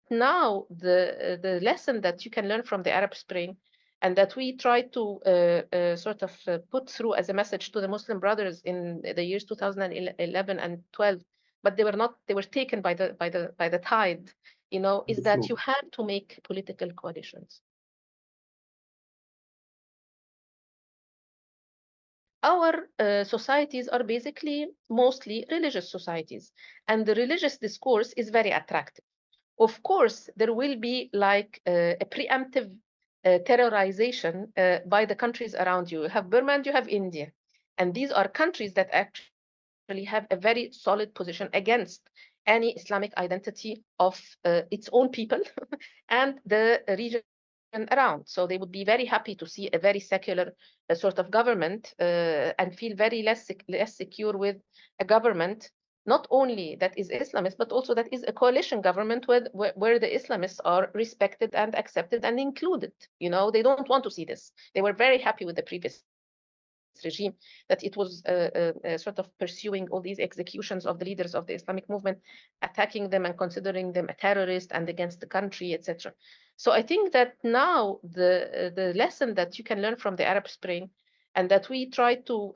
now the lesson that you can learn from the Arab Spring, and that we try to sort of put through as a message to the Muslim brothers in the years 2011 and 12, but they were taken by the tide, is that you have to make political coalitions. Our societies are basically mostly religious societies, and the religious discourse is very attractive. Of course, there will be like a preemptive terrorization by the countries around you. You have Burma and you have India, and these are countries that actually have a very solid position against any Islamic identity of its own people and the region around. So they would be very happy to see a very secular sort of government and feel very less secure with a government not only that is Islamist, but also that is a coalition government where the Islamists are respected and accepted and included. They don't want to see this. They were very happy with the previous regime, that it was sort of pursuing all these executions of the leaders of the Islamic movement, attacking them and considering them a terrorist and against the country, etc. So I think that now the lesson that you can learn from the Arab Spring, and that we try to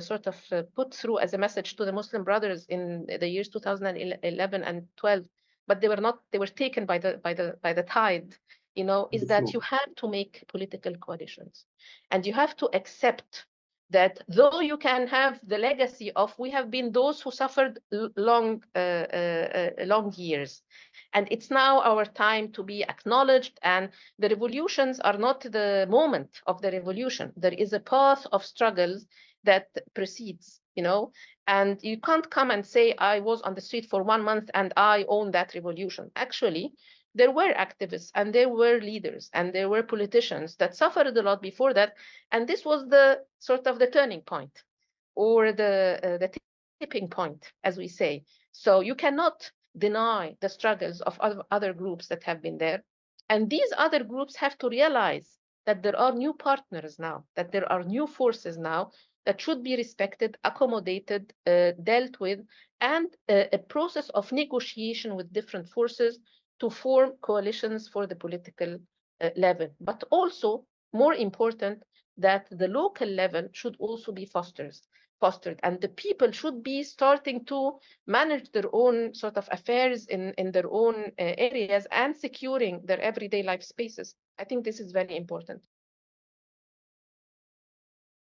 sort of put through as a message to the Muslim brothers in the years 2011 and 12, but they were taken by the tide, is that you have to make political coalitions, and you have to accept that though you can have the legacy of we have been those who suffered long years, and it's now our time to be acknowledged, and the revolutions are not the moment of the revolution. There is a path of struggles that precedes, and you can't come and say, I was on the street for 1 month and I own that revolution. Actually, there were activists and there were leaders and there were politicians that suffered a lot before that. And this was the sort of the turning point, or the tipping point, as we say. So you cannot deny the struggles of other groups that have been there. And these other groups have to realize that there are new partners now, that there are new forces now that should be respected, accommodated, dealt with, and a process of negotiation with different forces to form coalitions for the political level. But also, more important, that the local level should also be fostered, and the people should be starting to manage their own sort of affairs in their own areas and securing their everyday life spaces. I think this is very important.